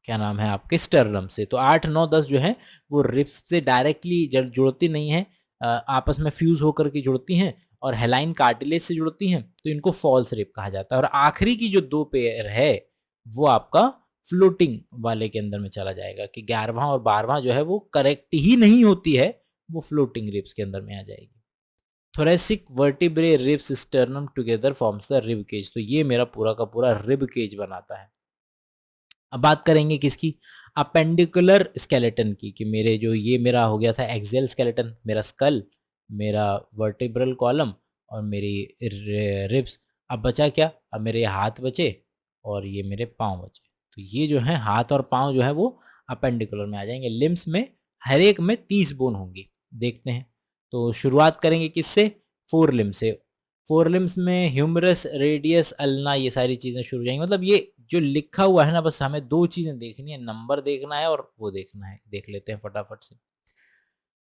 क्या नाम है आपके, स्टर्नम से। तो 8, 9, 10 जो है वो रिब्स से डायरेक्टली जुड़ती नहीं है, आपस में फ्यूज होकर के जुड़ती हैं, और हेलाइन कार्टिलेज से जुड़ती हैं, तो इनको फॉल्स रिब कहा जाता है। और आखिरी की जो 2 पेयर है वो आपका फ्लोटिंग वाले के अंदर में चला जाएगा, कि 11वां और 12वां जो है वो करेक्ट ही नहीं होती है, वो फ्लोटिंग रिब्स के अंदर में आ जाएगी। Thoracic vertebrae ribs sternum together forms the rib cage. तो ये मेरा पूरा का पूरा रिब केज बनाता है। अब बात करेंगे किसकी, अपेंडिकुलर स्केलेटन की, कि मेरे जो ये मेरा हो गया था एक्सियल स्केलेटन, मेरा स्कल, मेरा वर्टिब्रल कॉलम और मेरी रिब्स। अब बचा क्या, अब मेरे हाथ बचे और ये मेरे पाँव बचे। तो ये जो है हाथ और पाँव जो है वो अपेंडिकुलर में आ जाएंगे। लिम्स में हर एक में 30 बोन होंगी। देखते हैं, तो शुरुआत करेंगे किससे, फोर लिम्स से। फोर लिम्स में ह्यूमरस, रेडियस, अल्ना, ये सारी चीजें शुरू हो जाएंगी। मतलब ये जो लिखा हुआ है ना, बस हमें दो चीजें देखनी है, नंबर देखना है और वो देखना है। देख लेते हैं फटाफट से।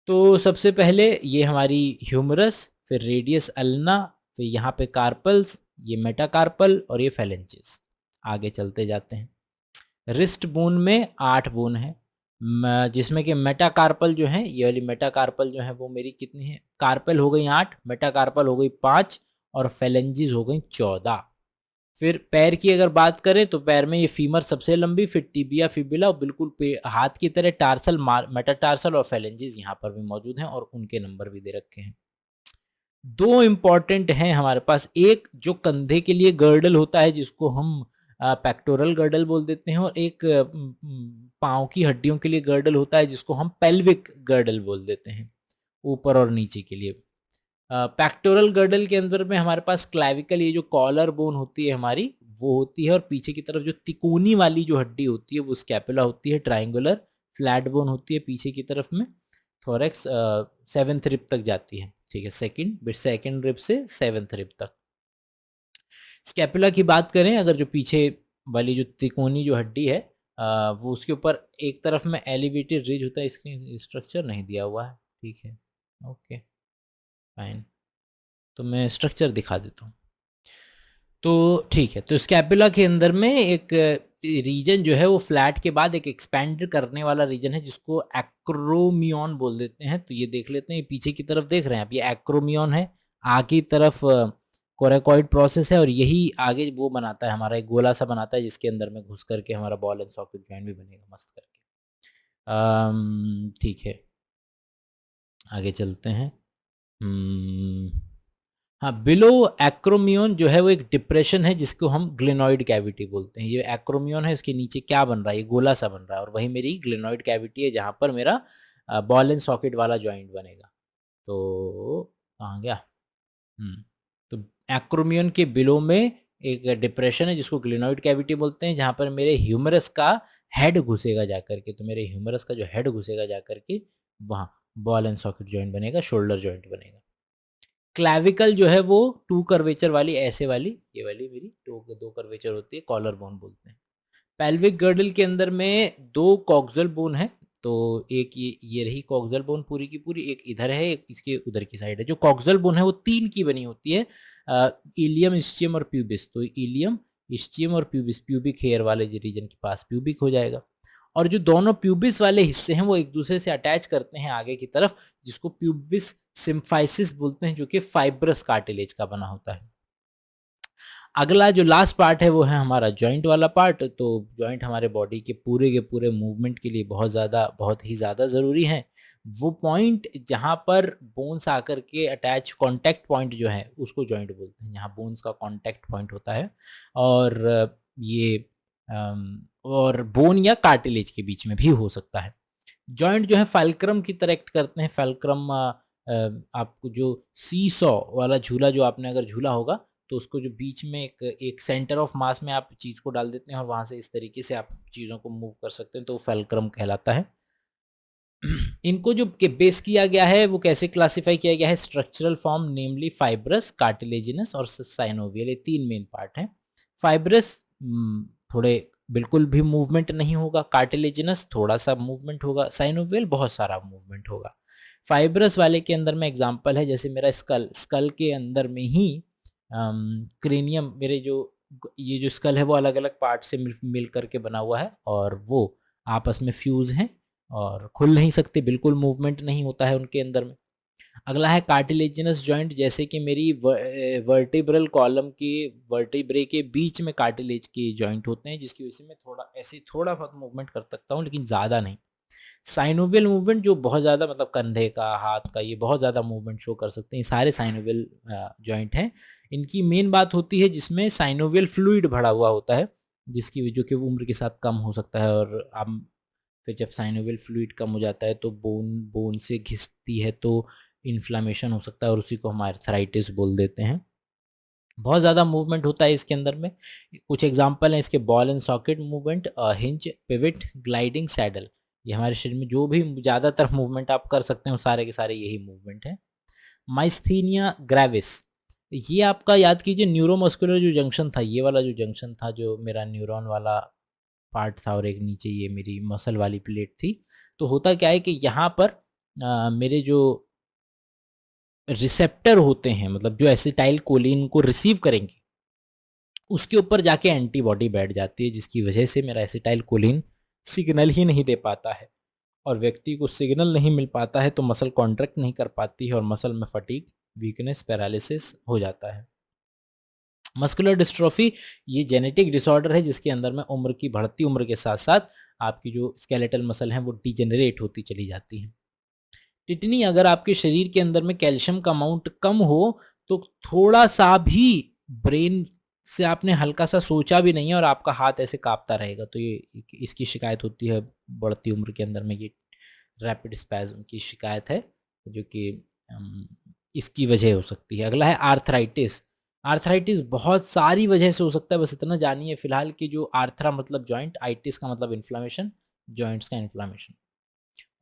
तो सबसे पहले ये हमारी ह्यूमरस, फिर रेडियस अल्ना, फिर यहाँ पे कार्पल्स, ये मेटाकार्पल और ये फेलेंचेस। आगे चलते जाते हैं। रिस्ट बोन में 8 बोन है, जिसमें कि मेटाकार्पल जो है, ये वाली मेटाकार्पल जो है वो मेरी कितनी है, कार्पल हो गई 8, मेटाकार्पल हो गई 5 और फेलेंजिस हो गई 14। फिर पैर की अगर बात करें तो पैर में ये फीमर सबसे लंबी, फिर टिबिया, फिबुला और बिल्कुल हाथ की तरह टार्सल, मेटाटार्सल और फेलेंजिस यहाँ पर भी मौजूद हैं और उनके नंबर भी दे रखे हैं। दो इंपॉर्टेंट हैं हमारे पास, एक जो कंधे के लिए गर्डल होता है जिसको हम पेक्टोरल गर्डल बोल देते हैं, और एक पाँव की हड्डियों के लिए गर्डल होता है जिसको हम पेल्विक गर्डल बोल देते हैं, ऊपर और नीचे के लिए। पेक्टोरल गर्डल के अंदर में हमारे पास क्लैविकल, ये जो कॉलर बोन होती है हमारी, वो होती है, और पीछे की तरफ जो तिकोनी वाली जो हड्डी होती है वो स्कैपुला होती है, ट्राइंगुलर फ्लैट बोन होती है पीछे की तरफ में। थोरेक्स 7th रिब तक जाती है, ठीक है, सेकंड रिब से 7th रिब तक। स्कैपुला की बात करें, अगर जो पीछे वाली जो तिकोनी जो हड्डी है, वो उसके ऊपर एक तरफ में एलिवेटेड रिज होता है, इसकी स्ट्रक्चर नहीं दिया हुआ है, ठीक है, ओके फाइन, तो मैं स्ट्रक्चर दिखा देता हूँ। तो ठीक है, तो स्कैपुला के अंदर में एक रीजन जो है वो फ्लैट के बाद एक एक्सपैंड करने वाला रीजन है जिसको एक्रोमियन बोल देते हैं। तो ये देख लेते हैं, पीछे की तरफ देख रहे हैं आप, ये एक्रोमियन है, आगे की तरफ कोरेकॉइड प्रोसेस है, और यही आगे वो बनाता है हमारा एक गोला सा बनाता है जिसके अंदर में घुस करके हमारा बॉल एंड सॉकेट जॉइंट भी बनेगा मस्त करके। ठीक है, आगे चलते हैं। हाँ, बिलो एक्रोमियन जो है वो एक डिप्रेशन है जिसको हम ग्लेनॉइड कैविटी बोलते हैं। ये एक्रोमियन है, उसके नीचे क्या बन रहा है, ये गोला सा बन रहा है, और वही मेरी ग्लेनॉइड कैविटी है जहां पर मेरा बॉल एंड सॉकेट वाला जॉइंट बनेगा। तो कहाँ गया, तो एक्रोमियन के बिलो में एक डिप्रेशन है जिसको ग्लेनॉइड कैविटी बोलते हैं, जहां पर मेरे ह्यूमरस का हेड घुसेगा जाकर के। तो मेरे ह्यूमरस का जो हेड घुसेगा जाकर के वहां बॉल एंड सॉकेट जॉइंट बनेगा, शोल्डर जॉइंट बनेगा। क्लैविकल जो है वो 2 कर्वेचर वाली, ऐसे वाली, ये वाली मेरी दो कर्वेचर होती है, कॉलर बोन बोलते हैं। पेल्विक गर्डल के अंदर में 2 कॉक्सल बोन है। तो एक ये रही कॉक्सल बोन पूरी की पूरी, एक इधर है, एक इसके उधर की साइड है। जो कॉक्सल बोन है वो 3 की बनी होती है, इलियम, इस्चियम और प्यूबिस। तो इलियम, इस्चियम और प्यूबिस, प्यूबिक हेयर वाले रीजन के पास प्यूबिक हो जाएगा। और जो दोनों प्यूबिस वाले हिस्से हैं वो एक दूसरे से अटैच करते हैं आगे की तरफ, जिसको प्यूबिस सिम्फाइसिस बोलते हैं, जो कि फाइब्रस कार्टिलेज का बना होता है। अगला जो लास्ट पार्ट है वो है हमारा जॉइंट वाला पार्ट। तो जॉइंट हमारे बॉडी के पूरे मूवमेंट के लिए बहुत ही ज़्यादा ज़रूरी हैं। वो पॉइंट जहाँ पर बोन्स आकर के अटैच, कॉन्टैक्ट पॉइंट जो है उसको जॉइंट बोलते हैं, जहाँ बोन्स का कॉन्टैक्ट पॉइंट होता है। और ये और बोन या कार्टिलेज के बीच में भी हो सकता है। जॉइंट जो है फैल्क्रम की तरह एक्ट करते हैं। फैल्क्रम आपको जो सीसॉ वाला झूला जो आपने अगर झूला होगा, तो उसको जो बीच में एक सेंटर ऑफ मास में आप चीज़ को डाल देते हैं और वहाँ से इस तरीके से आप चीज़ों को मूव कर सकते हैं, तो वो फैल्क्रम कहलाता है। इनको जो बेस किया गया है वो कैसे क्लासिफाई किया गया है, स्ट्रक्चरल फॉर्म नेमली फाइब्रस, कार्टिलेजिनस और साइनोवियल, ये 3 मेन पार्ट हैं। फाइब्रस थोड़े बिल्कुल भी मूवमेंट नहीं होगा, कार्टिलेजिनस थोड़ा सा मूवमेंट होगा, साइनोवियल बहुत सारा मूवमेंट होगा। फाइब्रस वाले के अंदर में एग्जांपल है जैसे मेरा स्कल के अंदर में ही क्रेनियम, मेरे जो ये जो स्कल है वो अलग अलग पार्ट से मिल करके बना हुआ है और वो आपस में फ्यूज हैं और खुल नहीं सकते, बिल्कुल मूवमेंट नहीं होता है उनके अंदर में। अगला है कार्टिलेजिनस जॉइंट, जैसे कि मेरी वर्टिब्रल कॉलम के वर्टिब्रे के बीच में कार्टिलेज के जॉइंट होते हैं, जिसकी वजह से मैं थोड़ा बहुत मूवमेंट कर सकता हूँ लेकिन ज़्यादा नहीं। साइनोवियल मूवमेंट जो बहुत ज़्यादा मतलब कंधे का, हाथ का, ये बहुत ज़्यादा मूवमेंट शो कर सकते हैं, ये सारे साइनोवियल जॉइंट हैं। इनकी मेन बात होती है जिसमें साइनोवियल फ्लूइड भरा हुआ होता है, जिसकी जो कि उम्र के साथ कम हो सकता है, और आप फिर जब साइनोवियल फ्लूइड कम हो जाता है तो बोन बोन से घिसती है तो इन्फ्लामेशन हो सकता है, और उसी को हम आर्थराइटिस बोल देते हैं। बहुत ज़्यादा मूवमेंट होता है इसके अंदर में। कुछ एग्जांपल हैं इसके: ball and socket movement, hinge, pivot, gliding, saddle. ये हमारे शरीर में जो भी ज़्यादातर मूवमेंट आप कर सकते हैं वो सारे के सारे यही मूवमेंट हैं। माइस्थीनिया ग्रेविस, ये आपका याद कीजिए न्यूरोमस्कुलर जो जंक्शन था, ये वाला जो जंक्शन था, जो मेरा न्यूरॉन वाला पार्ट था, और एक नीचे ये मेरी मसल वाली प्लेट थी। तो होता क्या है कि यहाँ पर मेरे जो रिसेप्टर होते हैं, मतलब जो एसिटाइल कोलिन को रिसीव करेंगे, उसके ऊपर जाके एंटीबॉडी बैठ जाती है, जिसकी वजह से मेरा एसिटाइल कोलिन सिग्नल ही नहीं दे पाता है, और व्यक्ति को सिग्नल नहीं मिल पाता है तो मसल कॉन्ट्रैक्ट नहीं कर पाती है, और मसल में फटीग, वीकनेस, पैरालिसिस हो जाता है। मस्कुलर डिस्ट्रोफी ये जेनेटिक डिसऑर्डर है जिसके अंदर में उम्र की बढ़ती उम्र के साथ साथ आपकी जो स्केलेटल मसल हैं वो डिजेनरेट होती चली जाती हैं। टिटनी, अगर आपके शरीर के अंदर में कैल्शियम का अमाउंट कम हो तो थोड़ा सा भी ब्रेन से आपने हल्का सा सोचा भी नहीं है और आपका हाथ ऐसे कांपता रहेगा, तो ये इसकी शिकायत होती है बढ़ती उम्र के अंदर में। ये रैपिड स्पैज्म की शिकायत है जो कि इसकी वजह हो सकती है। अगला है आर्थराइटिस। आर्थराइटिस बहुत सारी वजह से हो सकता है, बस इतना जानिए फिलहाल कि जो आर्थरा मतलब जॉइंट, आइटिस का मतलब इन्फ्लामेशन, जॉइंट्स का इन्फ्लामेशन।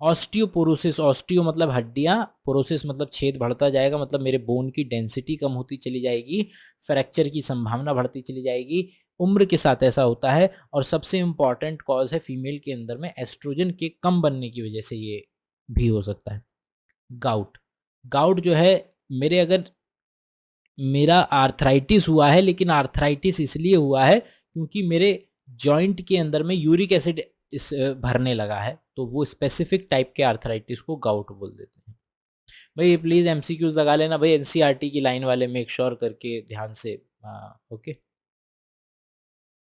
ऑस्टियोपोरोसिस, ऑस्टियो मतलब हड्डियां, पोरोसिस मतलब छेद बढ़ता जाएगा, मतलब मेरे बोन की डेंसिटी कम होती चली जाएगी, फ्रैक्चर की संभावना बढ़ती चली जाएगी। उम्र के साथ ऐसा होता है, और सबसे इंपॉर्टेंट कॉज है फीमेल के अंदर में एस्ट्रोजन के कम बनने की वजह से ये भी हो सकता है। गाउट, गाउट जो है, मेरे अगर मेरा आर्थराइटिस हुआ है, लेकिन आर्थराइटिस इसलिए हुआ है क्योंकि मेरे जॉइंट के अंदर में यूरिक एसिड इस भरने लगा है, तो वो स्पेसिफिक टाइप के आर्थराइटिस को गाउट बोल देते हैं। भाई प्लीज़ एमसीक्यूज लगा लेना भाई, एनसीईआरटी की लाइन वाले, मेक श्योर करके ध्यान से। ओके।